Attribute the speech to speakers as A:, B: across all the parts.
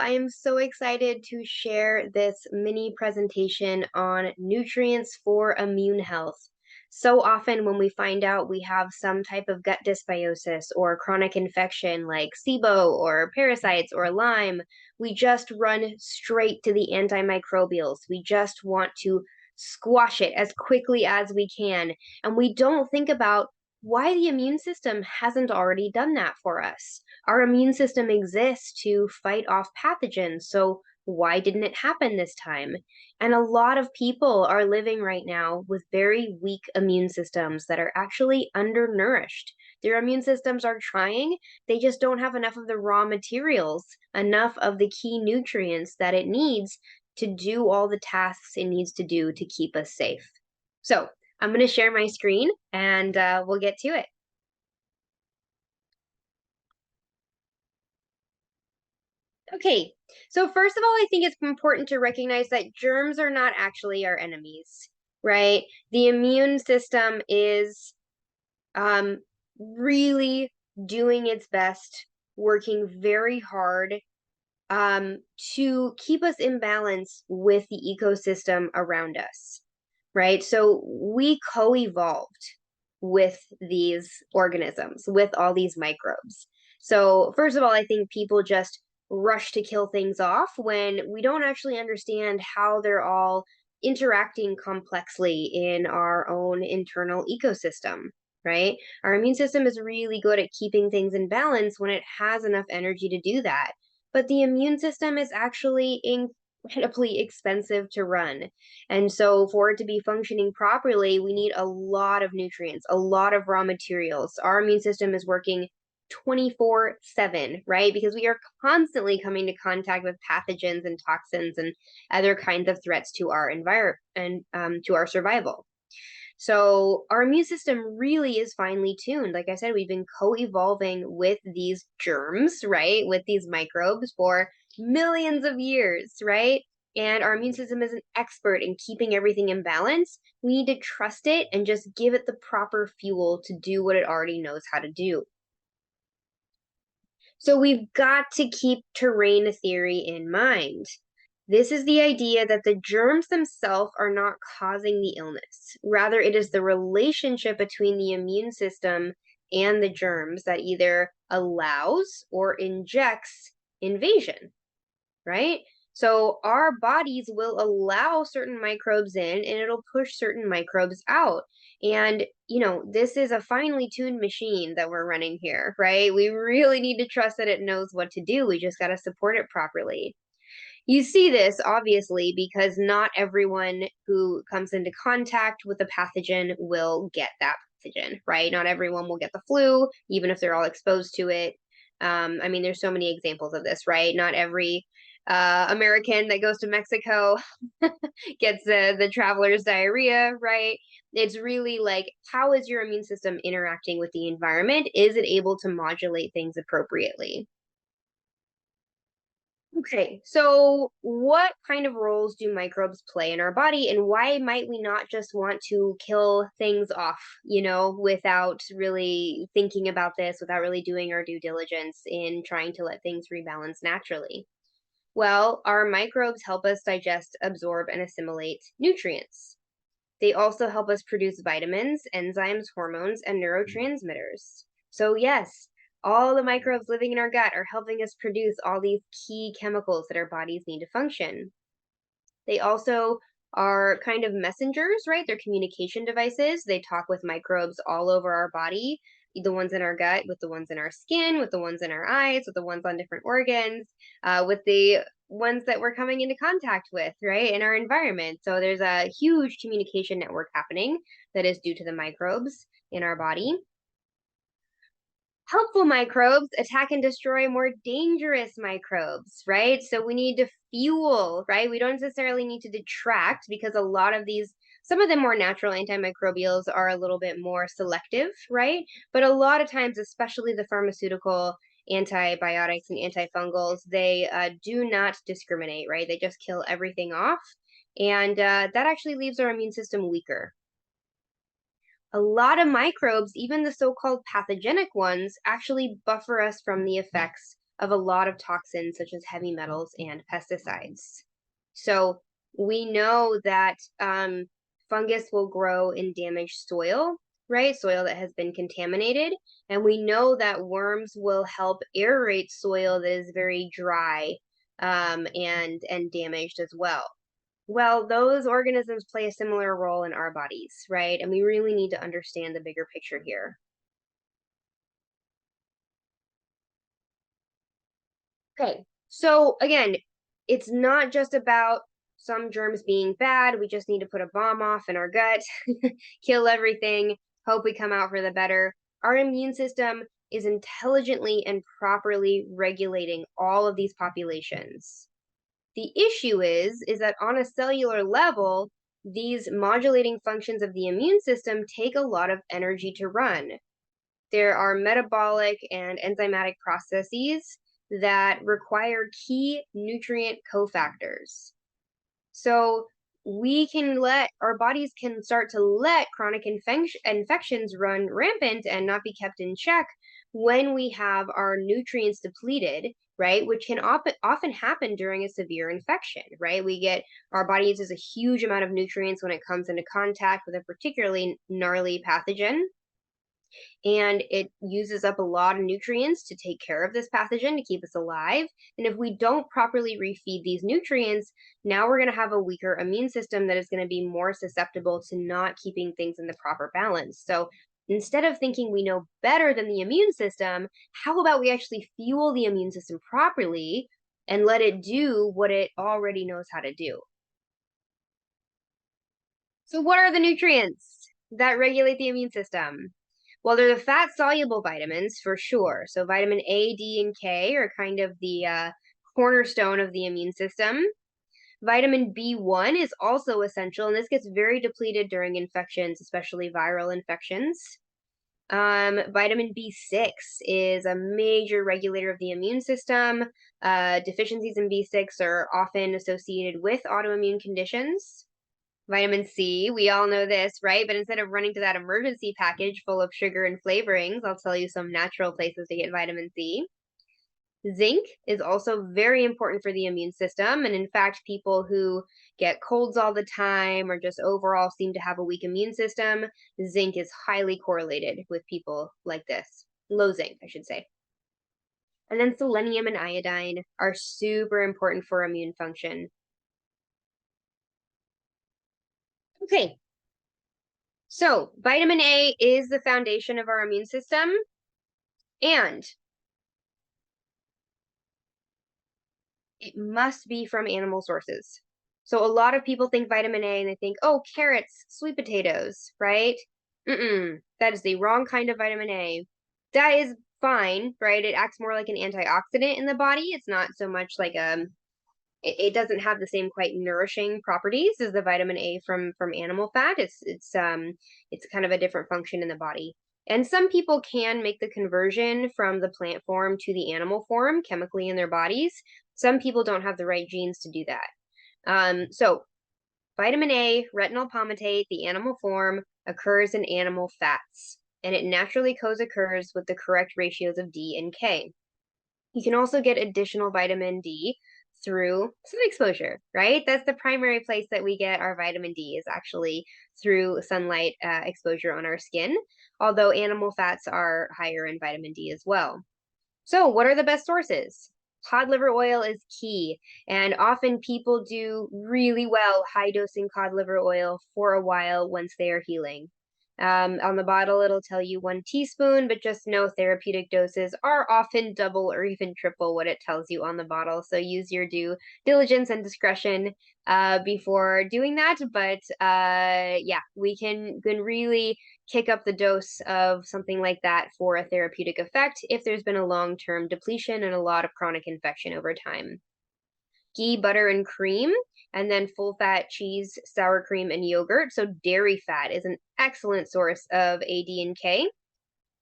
A: I am so excited to share this mini presentation on nutrients for immune health. So often when we find out we have some type of gut dysbiosis or chronic infection like SIBO or parasites or Lyme, we just run straight to the antimicrobials. We just want to squash it as quickly as we can. And we don't think about why the immune system hasn't already done that for us. Our immune system exists to fight off pathogens, so why didn't it happen this time? And a lot of people are living right now with very weak immune systems that are actually undernourished. Their immune systems are trying, they just don't have enough of the raw materials, enough of the key nutrients that it needs to do all the tasks it needs to do to keep us safe. So I'm going to share my screen and we'll get to it. Okay, so first of all, I think it's important to recognize that germs are not actually our enemies, right? The immune system is really doing its best, working very hard to keep us in balance with the ecosystem around us, right? So we co-evolved with these organisms, with all these microbes. So first of all, I think people just rush to kill things off when we don't actually understand how they're all interacting complexly in our own internal ecosystem, right? Our immune system is really good at keeping things in balance when it has enough energy to do that. But the immune system is actually incredibly expensive to run. And so for it to be functioning properly, we need a lot of nutrients, a lot of raw materials. Our immune system is working 24/7, right? Because we are constantly coming to contact with pathogens and toxins and other kinds of threats to our environment and to our survival. So our immune system really is finely tuned. Like I said, we've been co-evolving with these germs, right? With these microbes for millions of years, right? And our immune system is an expert in keeping everything in balance. We need to trust it and just give it the proper fuel to do what it already knows how to do. So we've got to keep terrain theory in mind. This is the idea that the germs themselves are not causing the illness. Rather, it is the relationship between the immune system and the germs that either allows or injects invasion, right? So our bodies will allow certain microbes in and it'll push certain microbes out. And, this is a finely tuned machine that we're running here, right? We really need to trust that it knows what to do. We just got to support it properly. You see this obviously because not everyone who comes into contact with a pathogen will get that pathogen, right? Not everyone will get the flu, even if they're all exposed to it. There's so many examples of this, right? Not every American that goes to Mexico gets the traveler's diarrhea, right? It's really like, how is your immune system interacting with the environment? Is it able to modulate things appropriately? Okay, so what kind of roles do microbes play in our body, and why might we not just want to kill things off, without really thinking about this, without really doing our due diligence in trying to let things rebalance naturally? Well, our microbes help us digest, absorb, and assimilate nutrients. They also help us produce vitamins, enzymes, hormones, and neurotransmitters. So, yes, all the microbes living in our gut are helping us produce all these key chemicals that our bodies need to function. They also are kind of messengers, right? They're communication devices. They talk with microbes all over our body, the ones in our gut, with the ones in our skin, with the ones in our eyes, with the ones on different organs, with the ones that we're coming into contact with, right, in our environment. So there's a huge communication network happening that is due to the microbes in our body. Helpful microbes attack and destroy more dangerous microbes, right? So we need to fuel, right? We don't necessarily need to detract because a lot of these, some of the more natural antimicrobials are a little bit more selective, right? But a lot of times, especially the pharmaceutical antibiotics and antifungals, they do not discriminate, right? They just kill everything off. And that actually leaves our immune system weaker. A lot of microbes, even the so-called pathogenic ones, actually buffer us from the effects of a lot of toxins such as heavy metals and pesticides. So we know that fungus will grow in damaged soil, right? Soil that has been contaminated. And we know that worms will help aerate soil that is very dry and damaged as well. Well, those organisms play a similar role in our bodies, right? And we really need to understand the bigger picture here. Okay, so again, it's not just about some germs being bad. We just need to put a bomb off in our gut, kill everything, hope we come out for the better. Our immune system is intelligently and properly regulating all of these populations. The issue is that on a cellular level, these modulating functions of the immune system take a lot of energy to run. There are metabolic and enzymatic processes that require key nutrient cofactors. So our bodies can start to let chronic infections run rampant and not be kept in check when we have our nutrients depleted, right? Which can often happen during a severe infection, right? Our body uses a huge amount of nutrients when it comes into contact with a particularly gnarly pathogen, and it uses up a lot of nutrients to take care of this pathogen to keep us alive. And if we don't properly refeed these nutrients, now we're going to have a weaker immune system that is going to be more susceptible to not keeping things in the proper balance. So instead of thinking we know better than the immune system, how about we actually fuel the immune system properly and let it do what it already knows how to do? So, what are the nutrients that regulate the immune system? Well, they're the fat-soluble vitamins for sure. So vitamin A, D, and K are kind of the cornerstone of the immune system. Vitamin B1 is also essential, and this gets very depleted during infections, especially viral infections. Vitamin B6 is a major regulator of the immune system. Deficiencies in B6 are often associated with autoimmune conditions. Vitamin C, we all know this, right? But instead of running to that emergency package full of sugar and flavorings, I'll tell you some natural places to get vitamin C. Zinc is also very important for the immune system. And in fact, people who get colds all the time or just overall seem to have a weak immune system, zinc is highly correlated with people like this. Low zinc, I should say. And then selenium and iodine are super important for immune function. Okay, so vitamin A is the foundation of our immune system, and it must be from animal sources. So a lot of people think vitamin A and they think, oh, carrots, sweet potatoes, right? That is the wrong kind of vitamin A. That is fine, right? It acts more like an antioxidant in the body. It's not so much like it doesn't have the same quite nourishing properties as the vitamin A from animal fat. It's kind of a different function in the body. And some people can make the conversion from the plant form to the animal form chemically in their bodies. Some people don't have the right genes to do that. So vitamin A, retinol palmitate, the animal form, occurs in animal fats, and it naturally co-occurs with the correct ratios of D and K. You can also get additional vitamin D through sun exposure, right? That's the primary place that we get our vitamin D, is actually through sunlight exposure on our skin, although animal fats are higher in vitamin D as well. So what are the best sources? Cod liver oil is key, and often people do really well high dosing cod liver oil for a while once they are healing. On the bottle, it'll tell you 1 teaspoon, but just know therapeutic doses are often double or even triple what it tells you on the bottle. So use your due diligence and discretion before doing that. But yeah, we can really kick up the dose of something like that for a therapeutic effect if there's been a long-term depletion and a lot of chronic infection over time. Ghee, butter, and cream, and then full-fat cheese, sour cream, and yogurt. So dairy fat is an excellent source of A, D, and K.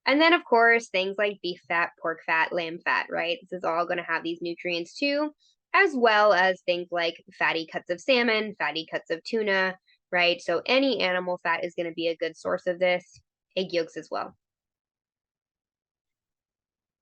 A: And then, of course, things like beef fat, pork fat, lamb fat, right? This is all going to have these nutrients too, as well as things like fatty cuts of salmon, fatty cuts of tuna, right? So any animal fat is going to be a good source of this. Egg yolks as well.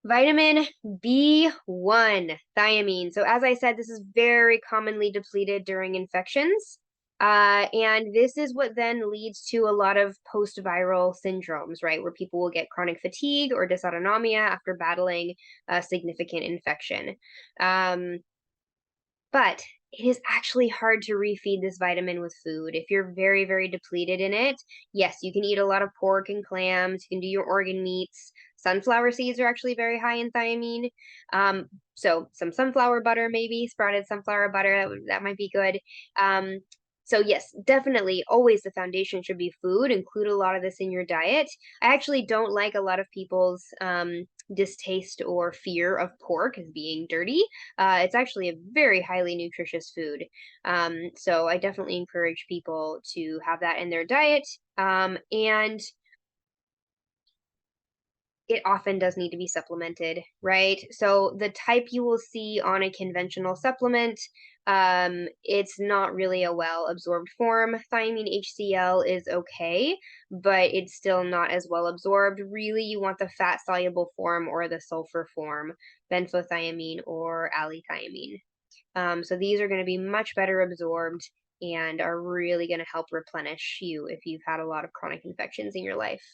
A: Vitamin B1, thiamine. So as I said, this is very commonly depleted during infections. And this is what then leads to a lot of post-viral syndromes, right? Where people will get chronic fatigue or dysautonomia after battling a significant infection. But it is actually hard to refeed this vitamin with food. If you're very, very depleted in it, yes, you can eat a lot of pork and clams, you can do your organ meats. Sunflower seeds are actually very high in thiamine. So some sunflower butter, maybe sprouted sunflower butter, that might be good. So yes, definitely always the foundation should be food. Include a lot of this in your diet. I actually don't like a lot of people's distaste or fear of pork as being dirty. It's actually a very highly nutritious food. So I definitely encourage people to have that in their diet. And it often does need to be supplemented, right? So the type you will see on a conventional supplement, it's not really a well absorbed form. Thiamine HCl is okay, but it's still not as well absorbed. Really, you want the fat soluble form or the sulfur form, benfotiamine or allithiamine. So these are going to be much better absorbed and are really going to help replenish you if you've had a lot of chronic infections in your life.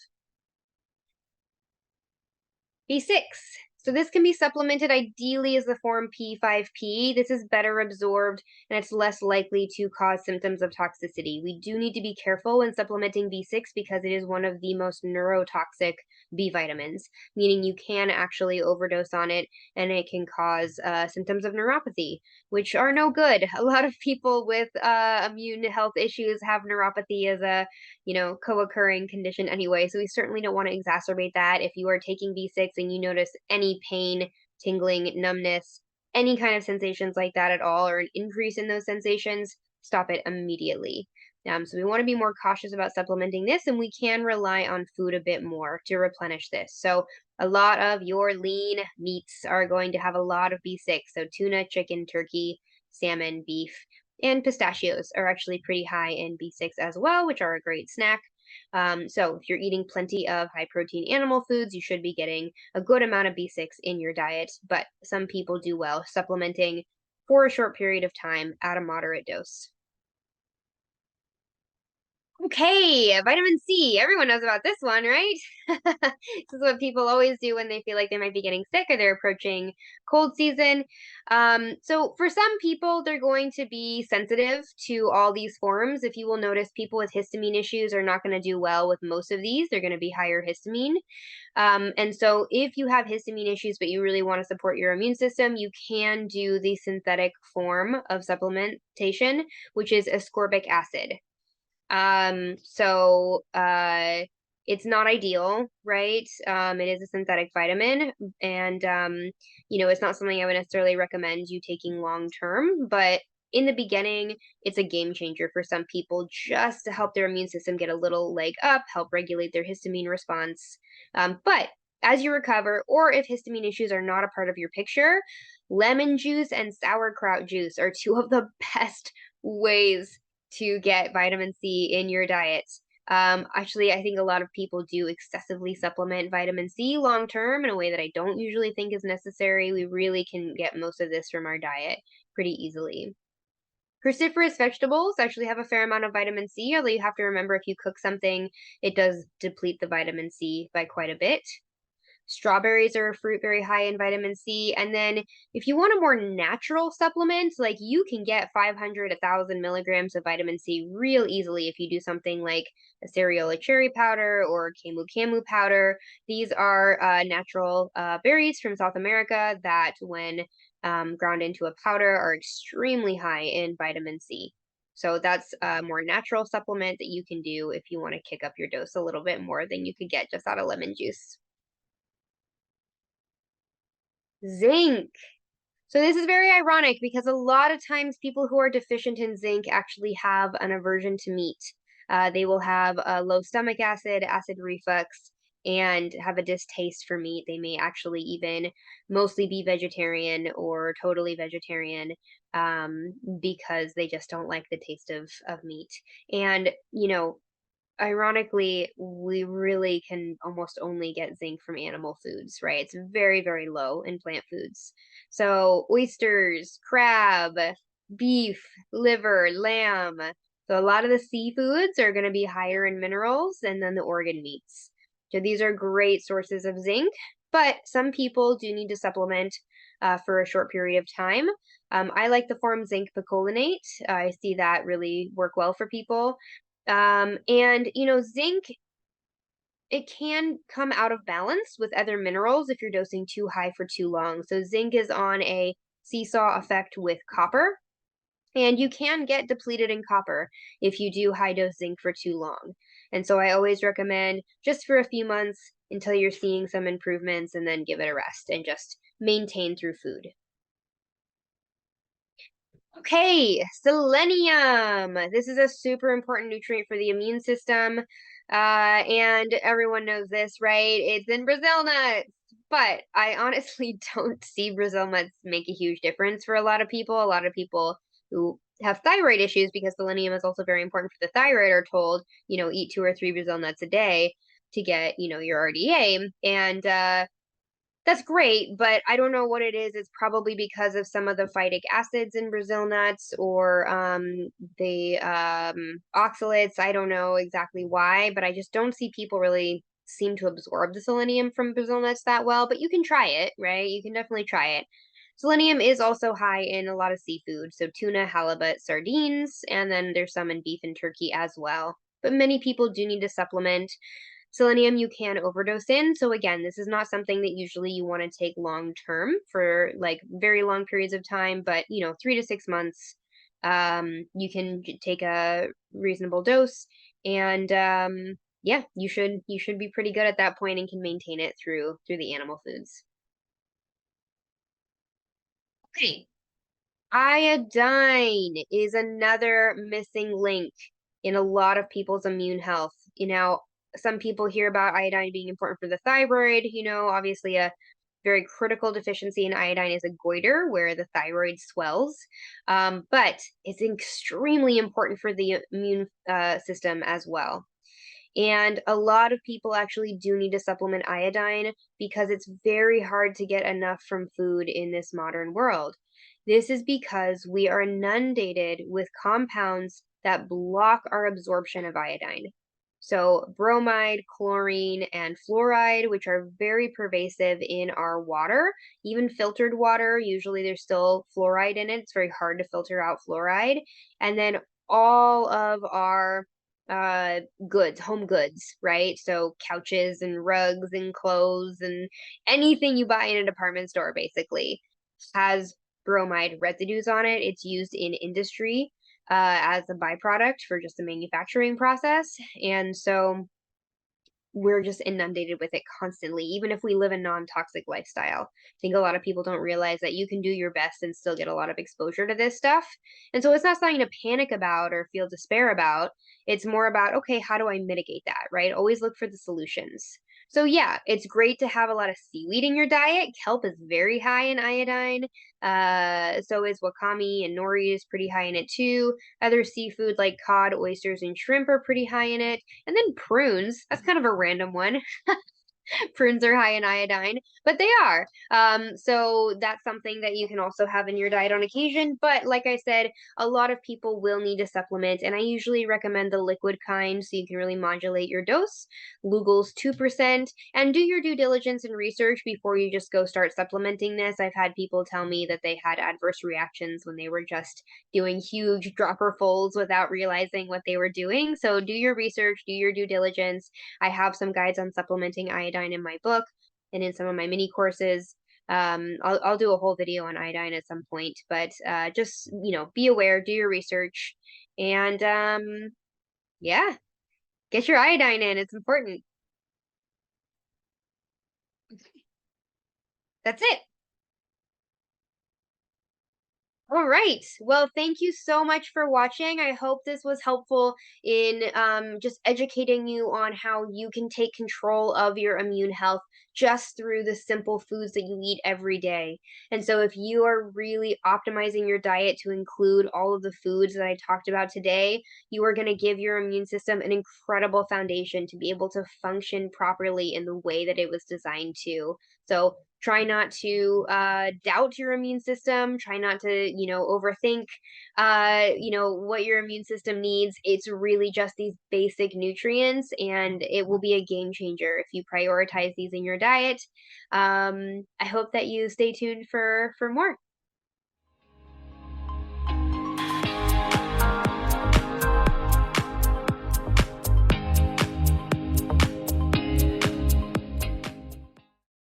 A: B6. So this can be supplemented ideally as the form P5P. This is better absorbed and it's less likely to cause symptoms of toxicity. We do need to be careful when supplementing B6 because it is one of the most neurotoxic B vitamins, meaning you can actually overdose on it and it can cause symptoms of neuropathy, which are no good. A lot of people with immune health issues have neuropathy as a co-occurring condition anyway. So we certainly don't want to exacerbate that. If you are taking B6 and you notice any pain, tingling, numbness, any kind of sensations like that at all, or an increase in those sensations, stop it immediately. So we want to be more cautious about supplementing this, and we can rely on food a bit more to replenish this. So a lot of your lean meats are going to have a lot of B6. So tuna, chicken, turkey, salmon, beef, and pistachios are actually pretty high in B6 as well, which are a great snack. So if you're eating plenty of high protein animal foods, you should be getting a good amount of B6 in your diet, but some people do well supplementing for a short period of time at a moderate dose. Okay, vitamin C. Everyone knows about this one, right? This is what people always do when they feel like they might be getting sick or they're approaching cold season. So for some people, they're going to be sensitive to all these forms. If you will notice, people with histamine issues are not going to do well with most of these. They're going to be higher histamine. And so if you have histamine issues, but you really want to support your immune system, you can do the synthetic form of supplementation, which is ascorbic acid. So it's not ideal, right? It is a synthetic vitamin, and it's not something I would necessarily recommend you taking long term, but in the beginning, it's a game changer for some people just to help their immune system get a little leg up, help regulate their histamine response. But as you recover, or if histamine issues are not a part of your picture, lemon juice and sauerkraut juice are two of the best ways to get vitamin C in your diet. Actually, I think a lot of people do excessively supplement vitamin C long term in a way that I don't usually think is necessary. We really can get most of this from our diet pretty easily. Cruciferous vegetables actually have a fair amount of vitamin C, although you have to remember if you cook something, it does deplete the vitamin C by quite a bit. Strawberries are a fruit very high in vitamin C. And then if you want a more natural supplement, like you can get 500, 1,000 milligrams of vitamin C real easily if you do something like a cereal cherry powder or camu camu powder. These are natural berries from South America that when ground into a powder are extremely high in vitamin C. So that's a more natural supplement that you can do if you want to kick up your dose a little bit more than you could get just out of lemon juice. Zinc. So this is very ironic because a lot of times people who are deficient in zinc actually have an aversion to meat. They will have a low stomach acid, acid reflux, and have a distaste for meat. They may actually even mostly be vegetarian or totally vegetarian because they just don't like the taste of meat. And, ironically, we really can almost only get zinc from animal foods, right? It's very, very low in plant foods. So oysters, crab, beef, liver, lamb. So a lot of the seafoods are going to be higher in minerals and then the organ meats. So these are great sources of zinc, but some people do need to supplement for a short period of time. I like the form zinc picolinate. I see that really work well for people. And zinc, it can come out of balance with other minerals if you're dosing too high for too long. So zinc is on a seesaw effect with copper, and you can get depleted in copper if you do high dose zinc for too long. And so I always recommend just for a few months until you're seeing some improvements and then give it a rest and just maintain through food. Okay, selenium. This is a super important nutrient for the immune system. And everyone knows this, right? It's in Brazil nuts. But I honestly don't see Brazil nuts make a huge difference for a lot of people. A lot of people who have thyroid issues, because selenium is also very important for the thyroid, are told, eat 2 or 3 Brazil nuts a day to get, your RDA. And that's great, but I don't know what it is. It's probably because of some of the phytic acids in Brazil nuts or the oxalates. I don't know exactly why, but I just don't see people really seem to absorb the selenium from Brazil nuts that well. But you can try it, right? You can definitely try it. Selenium is also high in a lot of seafood, so tuna, halibut, sardines, and then there's some in beef and turkey as well. But many people do need to supplement. Selenium you can overdose in. So again, this is not something that usually you want to take long term for like very long periods of time, but 3 to 6 months, you can take a reasonable dose, and yeah, you should be pretty good at that point and can maintain it through the animal foods. Okay. Iodine is another missing link in a lot of people's immune health. Some people hear about iodine being important for the thyroid. Obviously a very critical deficiency in iodine is a goiter where the thyroid swells. But it's extremely important for the immune system as well. And a lot of people actually do need to supplement iodine because it's very hard to get enough from food in this modern world. This is because we are inundated with compounds that block our absorption of iodine. So, bromide, chlorine, and fluoride, which are very pervasive in our water, even filtered water, usually there's still fluoride in it. It's very hard to filter out fluoride. And then all of our goods, home goods, right? So couches and rugs and clothes and anything you buy in a department store basically has bromide residues on it. It's used in industry as a byproduct for just the manufacturing process. And so we're just inundated with it constantly, even if we live a non-toxic lifestyle. I think a lot of people don't realize that you can do your best and still get a lot of exposure to this stuff. And so it's not something to panic about or feel despair about. It's more about, okay, how do I mitigate that, right? Always look for the solutions. So yeah, it's great to have a lot of seaweed in your diet. Kelp is very high in iodine. So is wakame, and nori is pretty high in it too. Other seafood like cod, oysters, and shrimp are pretty high in it. And then prunes, that's kind of a random one. Prunes are high in iodine, but they are. So that's something that you can also have in your diet on occasion. But like I said, a lot of people will need to supplement, and I usually recommend the liquid kind so you can really modulate your dose. Lugol's 2%, and do your due diligence and research before you just go start supplementing this. I've had people tell me that they had adverse reactions when they were just doing huge dropper folds without realizing what they were doing. So do your research, do your due diligence. I have some guides on supplementing iodine in my book and in some of my mini courses. I'll do a whole video on iodine at some point, but just be aware, do your research, and yeah, get your iodine in. It's important. That's it. All right. Well, thank you so much for watching. I hope this was helpful in just educating you on how you can take control of your immune health just through the simple foods that you eat every day. And so, if you are really optimizing your diet to include all of the foods that I talked about today, you are going to give your immune system an incredible foundation to be able to function properly in the way that it was designed to. So, try not to doubt your immune system, try not to overthink what your immune system needs. It's really just these basic nutrients, and it will be a game changer if you prioritize these in your diet. I hope that you stay tuned for more.